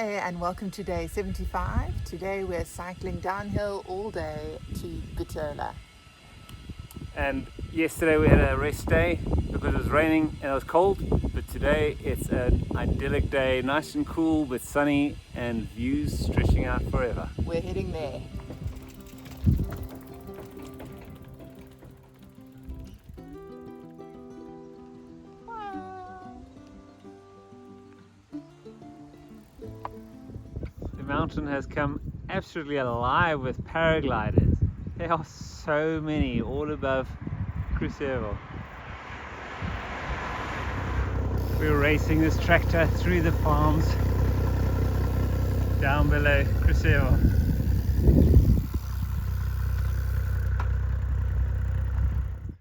Hey, and welcome to day 75. Today we're cycling downhill all day to Bitola. And yesterday we had a rest day because it was raining and it was cold, but today it's an idyllic day, nice and cool but sunny and views stretching out forever. We're heading there. The mountain has come absolutely alive with paragliders. There are so many all above Krusevo. We're racing this tractor through the farms down below Krusevo.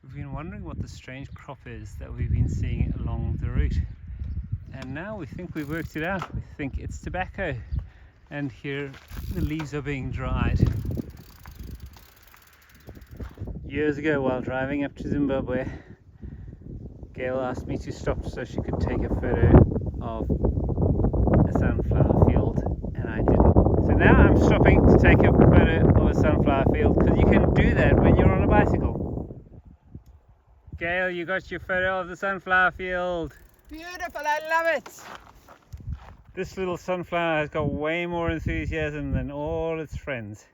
We've been wondering what the strange crop is that we've been seeing along the route. And now we think we've worked it out. We think it's tobacco. And here the leaves are being dried. Years ago, while driving up to Zimbabwe, Gail asked me to stop so she could take a photo of a sunflower field, and I didn't. So now I'm stopping to take a photo of a sunflower field because you can do that when you're on a bicycle. Gail, you got your photo of the sunflower field. Beautiful, I love it. This little sunflower has got way more enthusiasm than all its friends.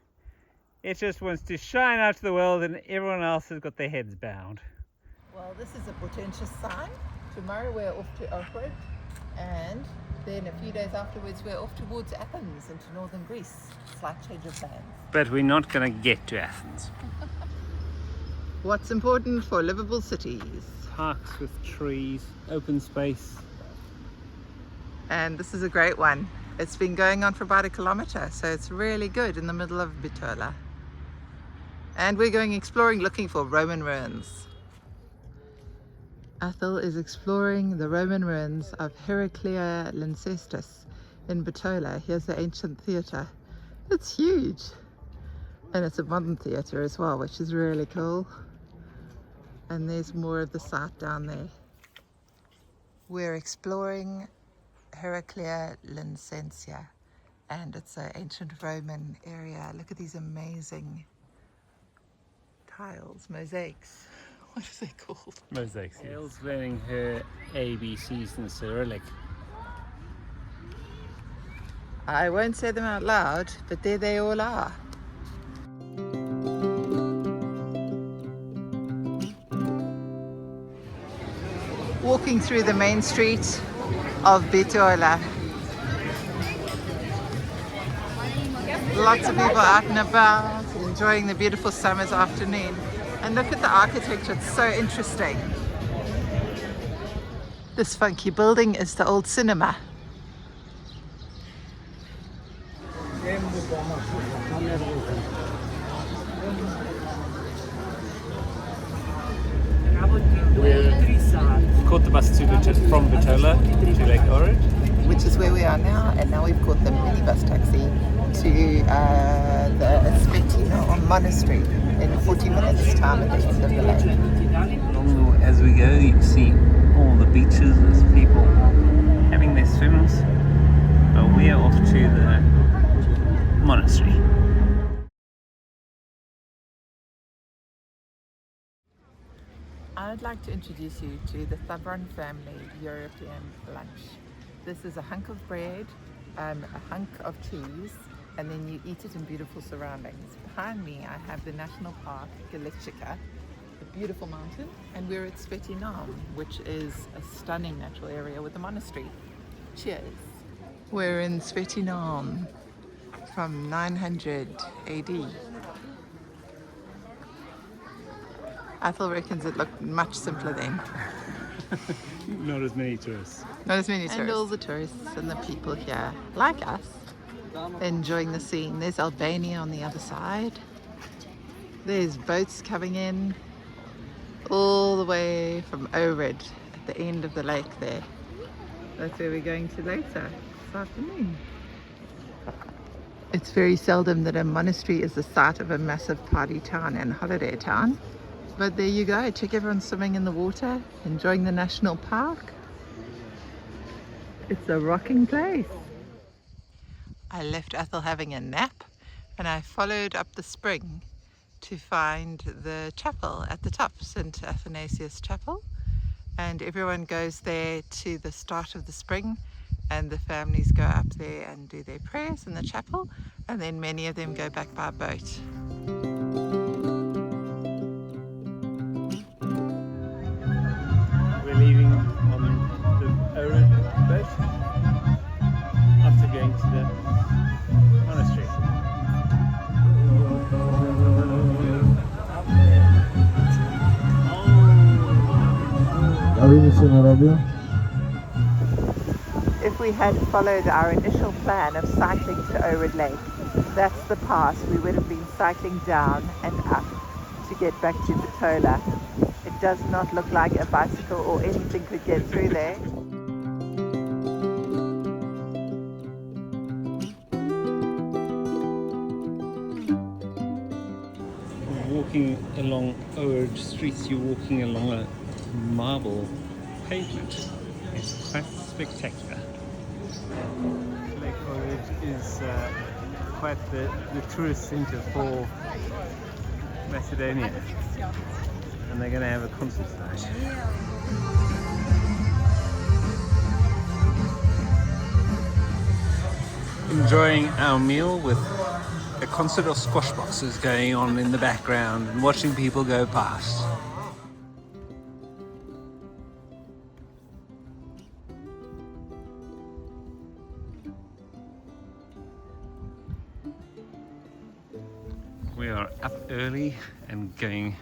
It just wants to shine out to the world and everyone else has got their heads bound. Well, this is a portentous sign. Tomorrow we're off to Ohrid, and then a few days afterwards we're off towards Athens into northern Greece. Slight change of plans. But we're not going to get to Athens. What's important for livable cities? Parks with trees, open space. And this is a great one. It's been going on for about 1 kilometer, so it's really good in the middle of Bitola. And we're going exploring, looking for Roman ruins. Athel is exploring the Roman ruins of Heraclea Lyncestis in Bitola. Here's the ancient theatre. It's huge. And it's a modern theatre as well, which is really cool. And there's more of the site down there. We're exploring Heraclea Lyncestis, and it's an ancient Roman area. Look at these amazing tiles, mosaics. What is it called? Mosaics. Gail's learning her ABCs in Cyrillic. I won't say them out loud, but there they all are. Walking through the main street of Bitola. Lots of people out and about, enjoying the beautiful summer's afternoon. And look at the architecture, it's so interesting. This funky building is the old cinema. We caught the bus from Bitola to Lake Ohrid, Which is where we are now, and now we've caught the minibus taxi to the Spetino Monastery in 40 minutes time at the end of the lake. Along as we go, you can see all the beaches. There's people having their swims. But we are off to the monastery. I would like to introduce you to the Thabron family European lunch. This is a hunk of bread, a hunk of cheese, and then you eat it in beautiful surroundings. Behind me I have the national park Galicica, a beautiful mountain, and we're at Spetino, which is a stunning natural area with a monastery. Cheers! We're in Spetino from 900 AD. Athel reckons it looked much simpler then. Not as many tourists. Not as many tourists. And all the tourists and the people here, like us, enjoying the scene. There's Albania on the other side. There's boats coming in all the way from Ohrid at the end of the lake there. That's where we're going to later this afternoon. It's very seldom that a monastery is the site of a massive party town and holiday town. But there you go, check everyone swimming in the water, enjoying the national park. It's a rocking place. I left Ethel having a nap and I followed up the spring to find the chapel at the top, St. Athanasius Chapel, and everyone goes there to the start of the spring, and the families go up there and do their prayers in the chapel, and then many of them go back by boat. We're leaving on the Orid boat after going to the monastery. If we had followed our initial plan of cycling to Orid Lake, that's the path we would have been cycling down and up to get back to Bitola. It does not look like a bicycle or anything could get through there. Walking along Orid streets, you're walking along a marble pavement. It's quite spectacular. Lake Orid is quite the tourist centre for Macedonia, and they're going to have a concert tonight. Enjoying our meal with a concert of squash boxes going on in the background and watching people go past. We are up early and going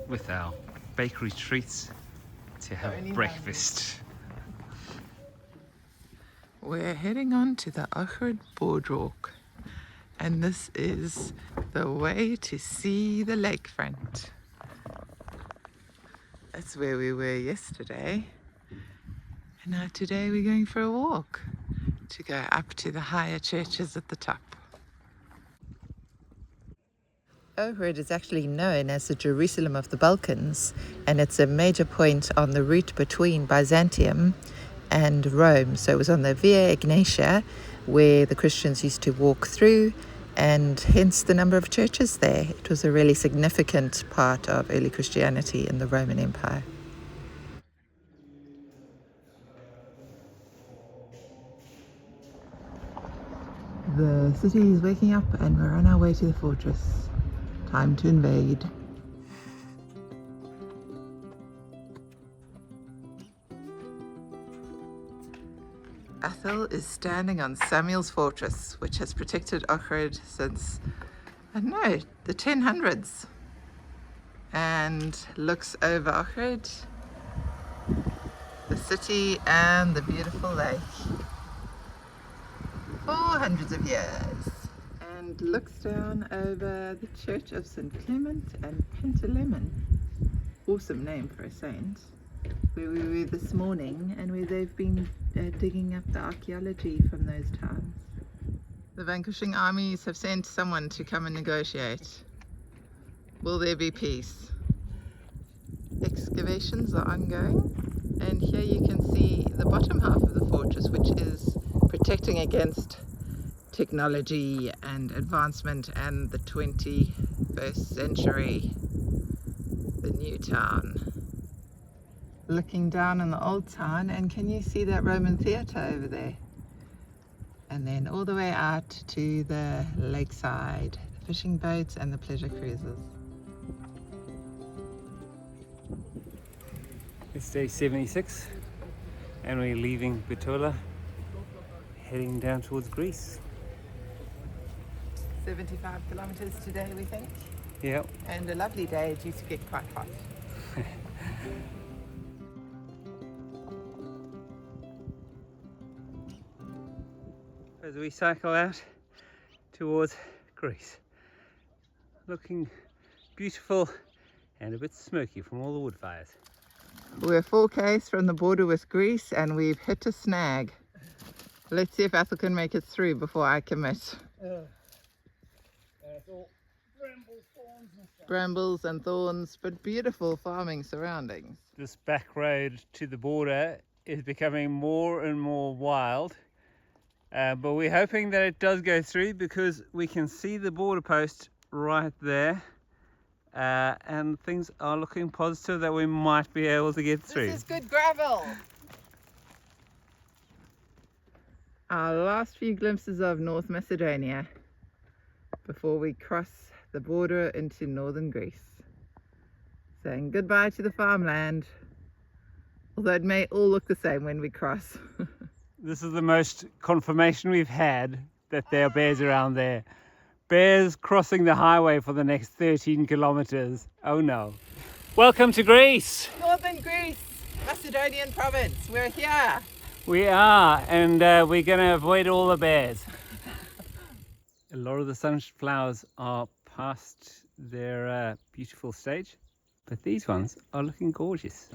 with our bakery treats to have breakfast. We're heading on to the Blagoevgrad boardwalk, and this is the way to see the lakefront. That's where we were yesterday, and now today we're going for a walk to go up to the higher churches at the top. Blagoevgrad is actually known as the Jerusalem of the Balkans, and it's a major point on the route between Byzantium and Rome. So it was on the Via Egnatia where the Christians used to walk through, and hence the number of churches there. It was a really significant part of early Christianity in the Roman Empire. The city is waking up and we're on our way to the fortress. Time to invade. Ethel is standing on Samuel's fortress, which has protected Blagoevgrad since, I don't know, the 1000s, and looks over Blagoevgrad, the city and the beautiful lake for hundreds of years, and looks down over the church of St. Clement and Pantaleimon. Awesome name for a saint. Where we were this morning, and where they've been digging up the archaeology from those times. The vanquishing armies have sent someone to come and negotiate. Will there be peace? Excavations are ongoing, and here you can see the bottom half of the fortress, which is protecting against technology and advancement and the 21st century, the new town. Looking down on the old town, and can you see that Roman theatre over there? And then all the way out to the lakeside, the fishing boats and the pleasure cruises. It's day 76 and we're leaving Bitola, heading down towards Greece. 75 kilometers today, we think. Yep. And a lovely day, due to get quite hot. As we cycle out towards Greece, looking beautiful and a bit smoky from all the wood fires. We're 4 k's from the border with Greece and we've hit a snag. Let's see if Ethel can make it through before I commit. It's all brambles, thorns and stuff. Brambles and thorns, but beautiful farming surroundings. This back road to the border is becoming more and more wild, But we're hoping that it does go through because we can see the border post right there. And things are looking positive that we might be able to get through. This is good gravel. Our last few glimpses of North Macedonia before we cross the border into northern Greece. Saying goodbye to the farmland, although it may all look the same when we cross. This is the most confirmation we've had that there are bears around there. Bears crossing the highway for the next 13 kilometers. Oh no. Welcome to Greece. Northern Greece, Macedonian province. We're here. We are, and we're going to avoid all the bears. A lot of the sunflowers are past their beautiful stage, but these ones are looking gorgeous.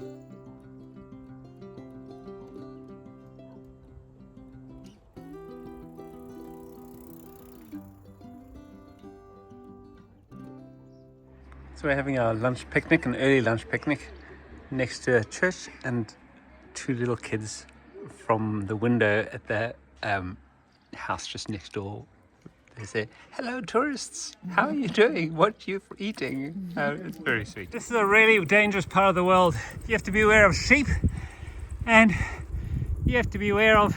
So we're having our lunch picnic, an early lunch picnic, next to a church, and two little kids from the window at the house just next door. They say, "Hello tourists, how are you doing? What are you eating?" It's very sweet. This is a really dangerous part of the world. You have to be aware of sheep, and you have to be aware of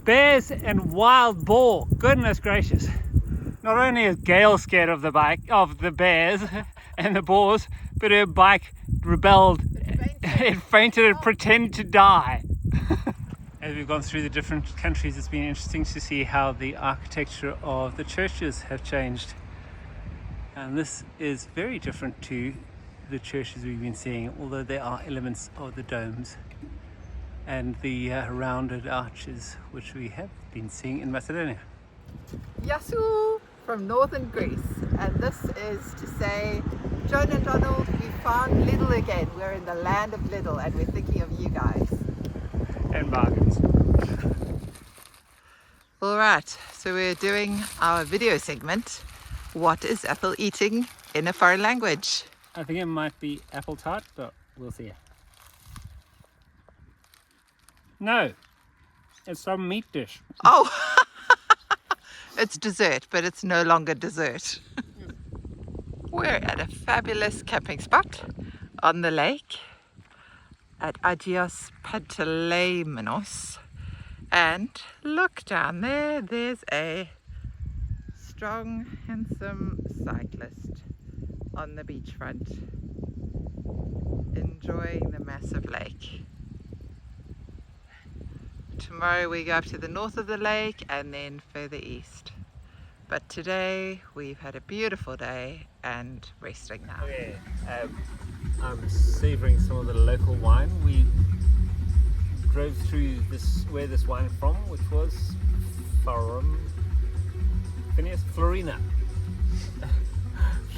bears and wild boar. Goodness gracious. Not only is Gail scared of the bears and the boars, but her bike rebelled. It fainted and pretended to die. As we've gone through the different countries, it's been interesting to see how the architecture of the churches have changed. And this is very different to the churches we've been seeing, although there are elements of the domes and the rounded arches, which we have been seeing in Macedonia. Yasu from northern Greece, and this is to say, Joan and Donald, we found Lidl again. We're in the land of Lidl, and we're thinking of you guys. And bargains. All right, so we're doing our video segment. What is Ethel eating in a foreign language? I think it might be apple tart, but we'll see. No, it's some meat dish. Oh, it's dessert, but it's no longer dessert. We're at a fabulous camping spot on the lake at Agios Panteleimonos, and look down there, there's a strong, handsome cyclist on the beachfront enjoying the massive lake. Tomorrow we go up to the north of the lake and then further east, but today we've had a beautiful day and resting now. Okay, I'm savouring some of the local wine. We drove through where this wine is from, which was Florina.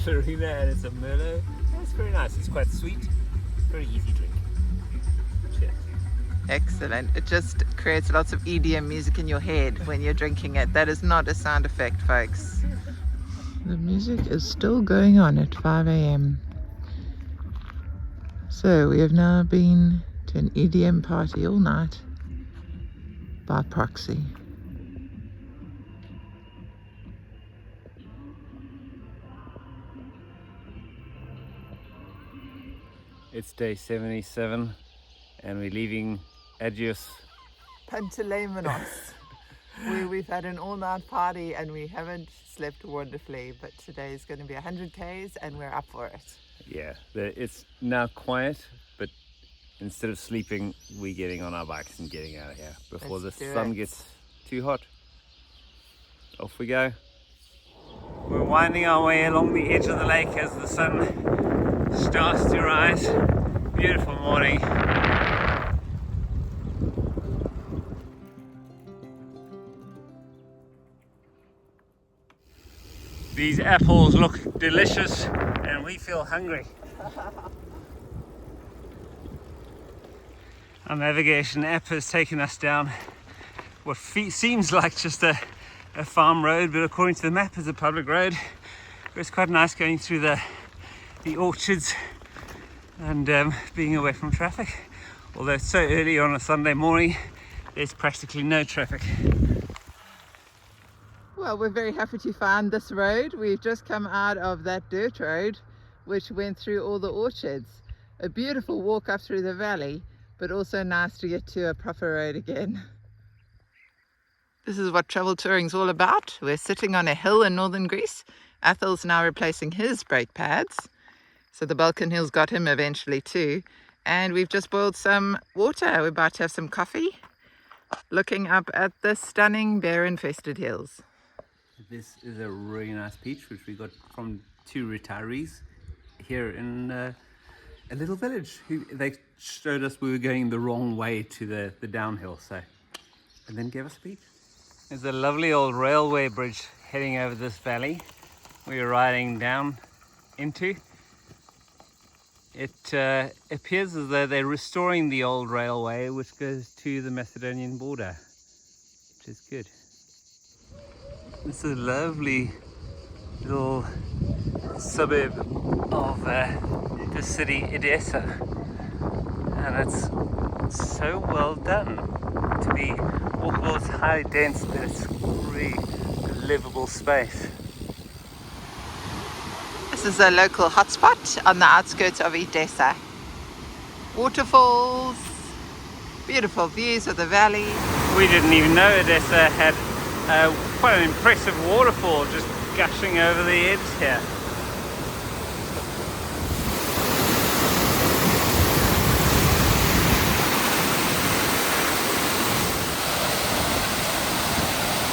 Florina, and it's a Merlot. It's very nice. It's quite sweet. Very easy drink. Cheers. Excellent. It just creates lots of EDM music in your head when you're drinking it. That is not a sound effect, folks. The music is still going on at 5 a.m. So we have now been to an EDM party all night by proxy. It's day 77 and we're leaving Agios Panteleimonos. We've had an all-night party and we haven't slept wonderfully, but today is going to be 100 Ks and we're up for it. Yeah, it's now quiet, but instead of sleeping, we're getting on our bikes and getting out of here before the sun gets too hot. Off we go. We're winding our way along the edge of the lake as the sun starts to rise. Beautiful morning. These apples look delicious and we feel hungry. Our navigation app has taken us down what seems like just a farm road, but according to the map is a public road. It's quite nice going through the orchards and being away from traffic. Although it's so early on a Sunday morning, there's practically no traffic. Well, we're very happy to find this road. We've just come out of that dirt road which went through all the orchards. A beautiful walk up through the valley, but also nice to get to a proper road again. This is what travel touring is all about. We're sitting on a hill in northern Greece. Athel's now replacing his brake pads. So the Balkan Hills got him eventually too. And we've just boiled some water. We're about to have some coffee, looking up at the stunning bear-infested hills. This is a really nice beach which we got from 2 retirees here in a little village. They showed us we were going the wrong way to the downhill, and then gave us a beach. There's a lovely old railway bridge heading over this valley we were riding down into. It appears as though they're restoring the old railway which goes to the Macedonian border, which is good. This is a lovely little suburb of the city Edessa, and it's so well done to be walkable. It's highly dense, but it's really a livable space. This is a local hotspot on the outskirts of Edessa. Waterfalls, beautiful views of the valley. We didn't even know Edessa had quite an impressive waterfall just gushing over the edge here.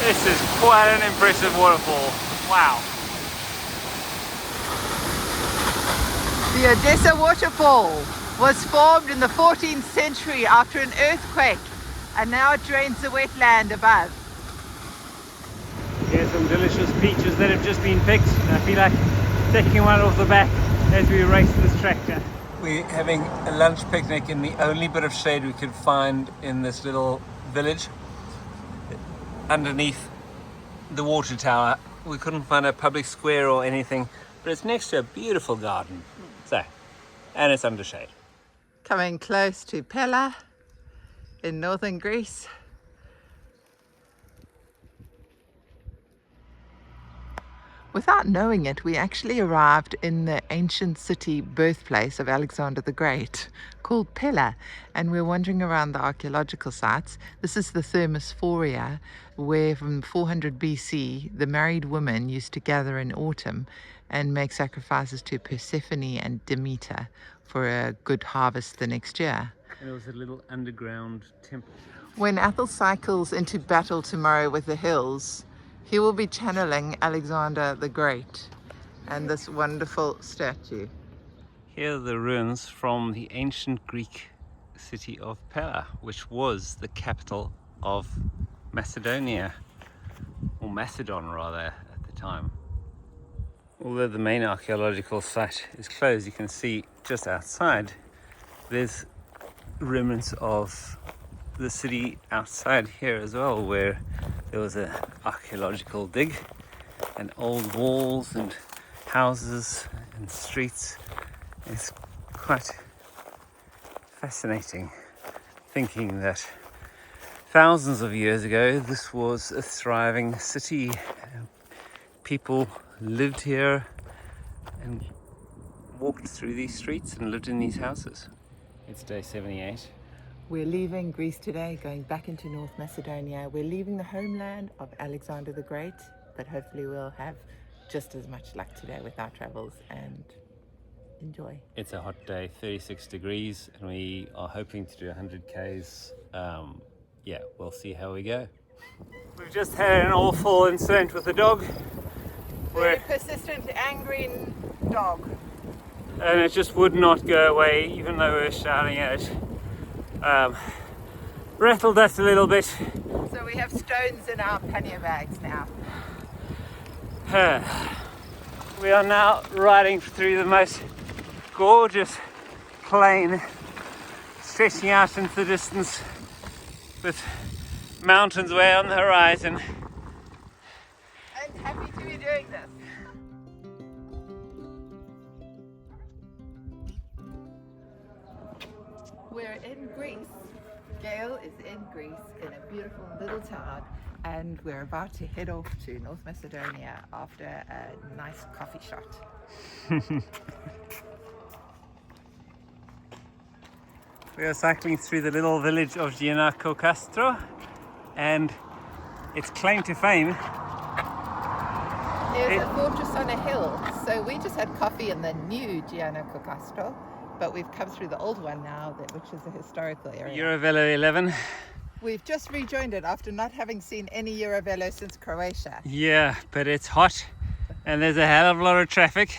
This is quite an impressive waterfall. Wow. The Edessa waterfall was formed in the 14th century after an earthquake, and now it drains the wetland above. Here's some delicious peaches that have just been picked. I feel like taking one off the back as we race this tractor. We're having a lunch picnic in the only bit of shade we could find in this little village underneath the water tower. We couldn't find a public square or anything, but it's next to a beautiful garden. And it's under shade. Coming close to Pella in northern Greece. Without knowing it, we actually arrived in the ancient city birthplace of Alexander the Great, called Pella, and we're wandering around the archaeological sites. This is the Thermosphoria, where from 400 BC, the married women used to gather in autumn and make sacrifices to Persephone and Demeter for a good harvest the next year. And it was a little underground temple. When Athel cycles into battle tomorrow with the hills, he will be channeling Alexander the Great and this wonderful statue. Here are the ruins from the ancient Greek city of Pella, which was the capital of Macedonia, or Macedon rather, at the time. Although the main archaeological site is closed, you can see just outside there's remnants of the city outside here as well, where there was an archaeological dig, and old walls and houses and streets. It's quite fascinating thinking that thousands of years ago this was a thriving city. People lived here and walked through these streets and lived in these houses. It's day 78. We're leaving Greece today, going back into North Macedonia. We're leaving the homeland of Alexander the Great, but hopefully we'll have just as much luck today with our travels and enjoy. It's a hot day, 36 degrees, and we are hoping to do 100 Ks. Yeah, we'll see how we go. We've just had an awful incident with the dog. Very persistent, angry dog. And it just would not go away, even though we were shouting at it. Rattled us a little bit. So we have stones in our pannier bags now. We are now riding through the most gorgeous plain, stretching out into the distance with mountains way on the horizon. And happy to be doing this. We're in Greece. Gail is in Greece in a beautiful little town and we're about to head off to North Macedonia after a nice coffee shot. We are cycling through the little village of Castro, and its claim to fame There's a fortress on a hill. So we just had coffee in the new Castro, but we've come through the old one now, which is a historical area. Eurovelo 11. We've just rejoined it after not having seen any Eurovelo since Croatia. Yeah, but it's hot and there's a hell of a lot of traffic.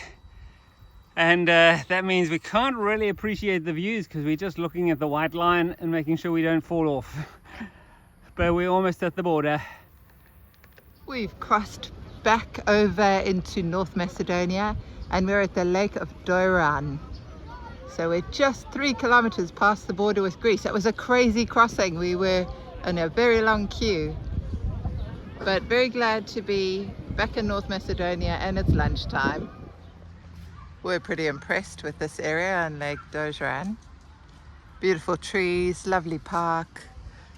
And that means we can't really appreciate the views because we're just looking at the white line and making sure we don't fall off. But we're almost at the border. We've crossed back over into North Macedonia and we're at the Lake of Doiran. So we're just 3 kilometers past the border with Greece. It was a crazy crossing. We were in a very long queue. But very glad to be back in North Macedonia, and it's lunchtime. We're pretty impressed with this area on Lake Doiran. Beautiful trees, lovely park,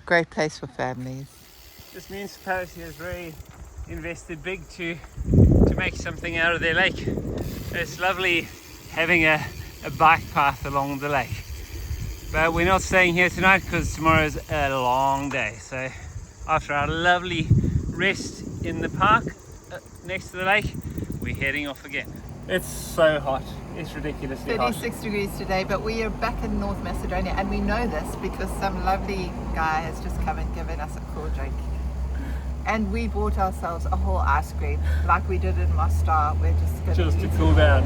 great place for families. This municipality has really invested big to make something out of their lake. It's lovely having a bike path along the lake, but we're not staying here tonight because tomorrow's a long day. So after our lovely rest in the park next to the lake, we're heading off again. It's so hot, it's ridiculously hot. 36 degrees today, but we are back in North Macedonia, and we know this because some lovely guy has just come and given us a cool drink. And we bought ourselves a whole ice cream like we did in Mostar. We're just to cool down.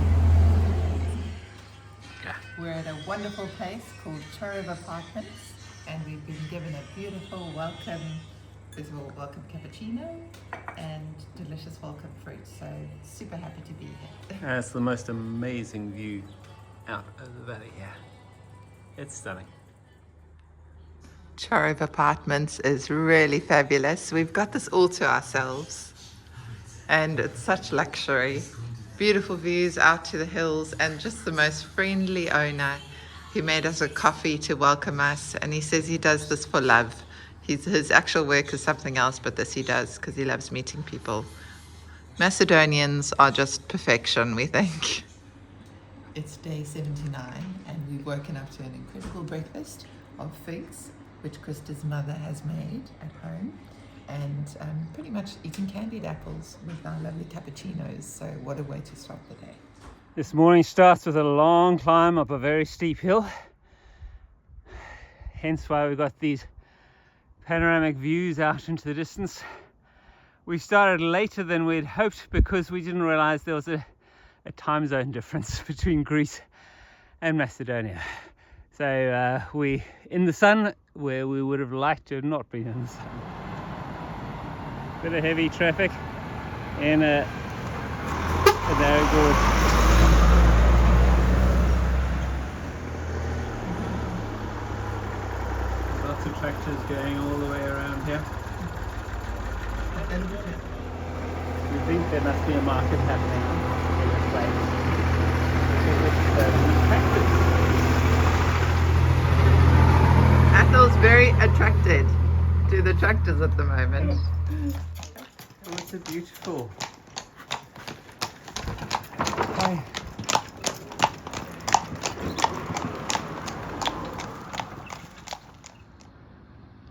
We're at a wonderful place called Krusevo Apartments, and we've been given a beautiful welcome, first of all, welcome cappuccino and delicious welcome fruit. So super happy to be here. And it's the most amazing view out of the valley here. It's stunning. Krusevo Apartments is really fabulous. We've got this all to ourselves, and it's such luxury. Beautiful views out to the hills, and just the most friendly owner. He made us a coffee to welcome us, and he says he does this for love. His actual work is something else, but this he does because he loves meeting people. Macedonians are just perfection, we think. It's day 79, and we've woken up to an incredible breakfast of figs, which Krista's mother has made at home, and pretty much eating candied apples with our lovely cappuccinos. So what a way to start the day. This morning starts with a long climb up a very steep hill, hence why we've got these panoramic views out into the distance. We started later than we'd hoped because we didn't realize there was a time zone difference between Greece and Macedonia. So we in the sun where we would have liked to have not been in the sun. Bit of heavy traffic in a narrow gorge. Lots of tractors going all the way around here. You think there must be a market happening in this place. Athel's very attracted to the tractors at the moment. Oh, it's a beautiful. Hi.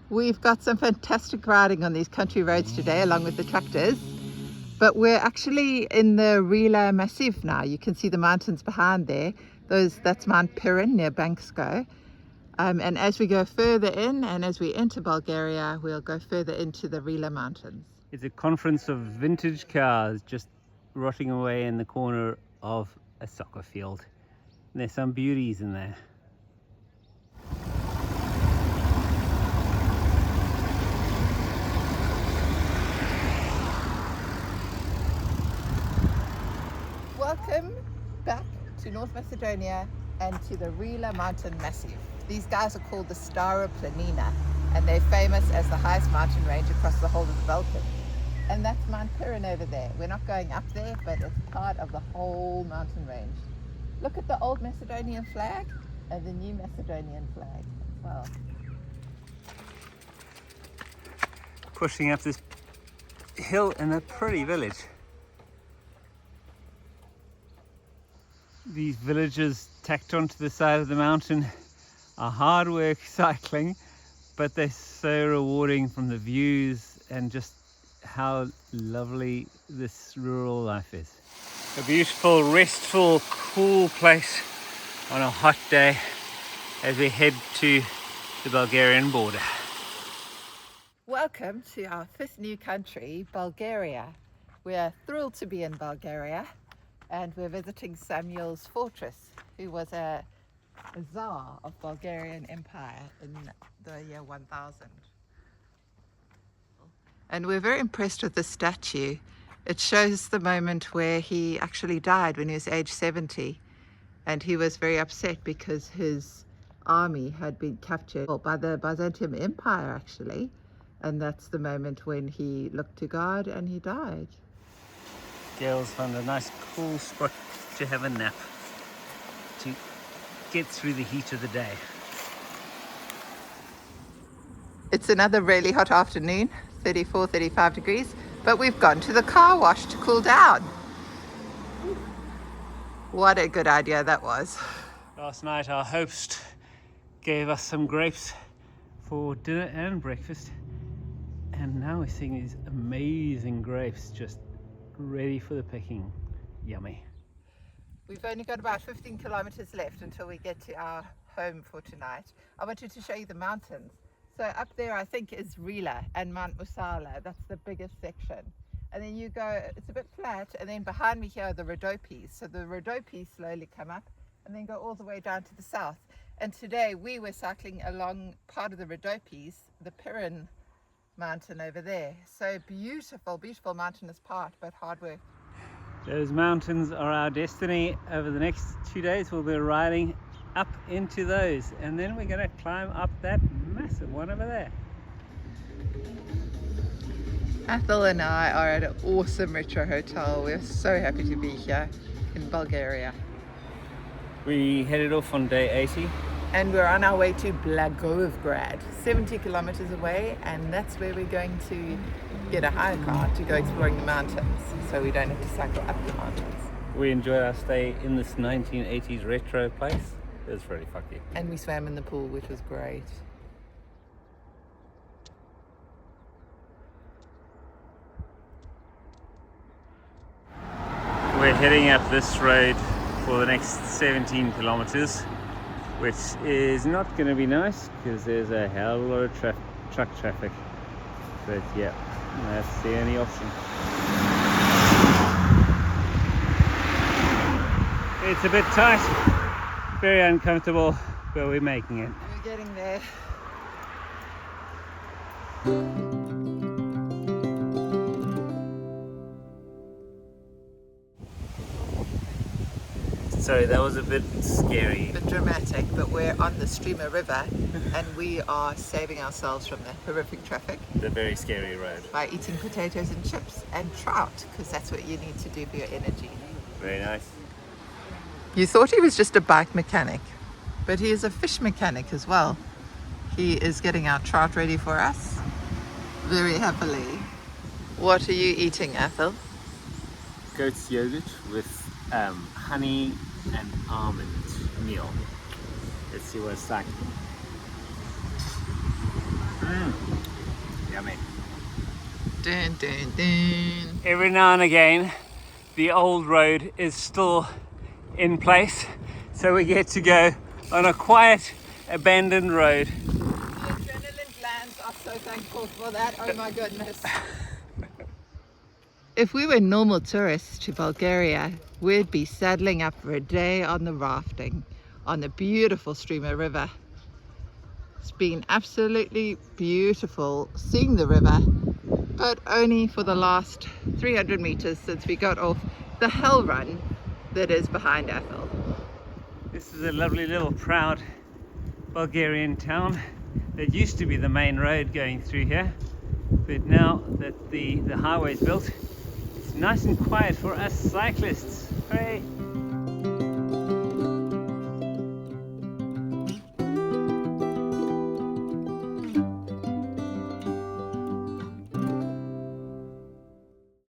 We've got some fantastic riding on these country roads today along with the tractors, but we're actually in the Rila Massif now. You can see the mountains behind there. That's Mount Pirin near Bansko. And as we go further in and as we enter Bulgaria, we'll go further into the Rila Mountains. It's a conference of vintage cars just rotting away in the corner of a soccer field. And there's some beauties in there. Welcome back to North Macedonia and to the Rila Mountain Massif. These guys are called the Stara Planina, and they're famous as the highest mountain range across the whole of the Balkans. And that's Mount Pirin over there. We're not going up there, but it's part of the whole mountain range. Look at the old Macedonian flag and the new Macedonian flag as well. Pushing up this hill in a pretty village. These villages tacked onto the side of the mountain are hard work cycling, but they're so rewarding from the views and just how lovely this rural life is. A beautiful, restful, cool place on a hot day as we head to the Bulgarian border. Welcome to our fifth new country, Bulgaria. We're thrilled to be in Bulgaria, and we're visiting Samuel's fortress, who was a Tsar of Bulgarian Empire in the year 1000. And we're very impressed with the statue. It shows the moment where he actually died when he was age 70, and he was very upset because his army had been captured by the Byzantium Empire actually, and that's the moment when he looked to God and he died. Gail's found a nice cool spot to have a nap, to get through the heat of the day. It's another really hot afternoon, 34, 35 degrees, but we've gone to the car wash to cool down. What a good idea that was. Last night our host gave us some grapes for dinner and breakfast, and now we're seeing these amazing grapes just ready for the picking. Yummy. We've only got about 15 kilometers left until we get to our home for tonight. I wanted to show you the mountains. So up there I think is Rila and Mount Musala. That's the biggest section. And then you go, it's a bit flat, and then behind me here are the Rhodopes. So the Rhodopes slowly come up and then go all the way down to the south. And today we were cycling along part of the Rhodopes, the Pirin mountain over there. So beautiful, beautiful mountainous part, but hard work. Those mountains are our destiny. Over the next 2 days we'll be riding up into those, and then we're going to climb up that massive one over there. Ethel and I are at an awesome retro hotel. We're so happy to be here in Bulgaria. We headed off on day 80. And we're on our way to Blagoevgrad, 70 kilometers away, and that's where we're going to get a hire car to go exploring the mountains, so we don't have to cycle up the mountains. We enjoyed our stay in this 1980s retro place. It was pretty funky. And we swam in the pool, which was great. We're heading up this road for the next 17 kilometers, which is not going to be nice because there's a hell of a lot of truck traffic. But yeah, that's the only option. It's a bit tight. Very uncomfortable, but we're making it. We're getting there. Sorry, that was a bit scary. A bit dramatic, but we're on the Streamer River and we are saving ourselves from the horrific traffic. The very scary road. By eating potatoes and chips and trout, because that's what you need to do for your energy. Very nice. You thought he was just a bike mechanic, but he is a fish mechanic as well. He is getting our trout ready for us very happily. What are you eating, Ethel? Goat's yogurt with honey and almond meal. Let's see what it's like. Yummy. Dun, dun, dun. Every now and again, the old road is still in place, so we get to go on a quiet, abandoned road. The adrenaline glands are so thankful for that. Oh my goodness. If we were normal tourists to Bulgaria, we'd be saddling up for a day on the rafting on the beautiful Streamer River. It's been absolutely beautiful seeing the river, but only for the last 300 meters since we got off the hell run that is behind Ethel. This is a lovely little proud Bulgarian town that used to be the main road going through here, but now that the highway's built, it's nice and quiet for us cyclists. Hooray!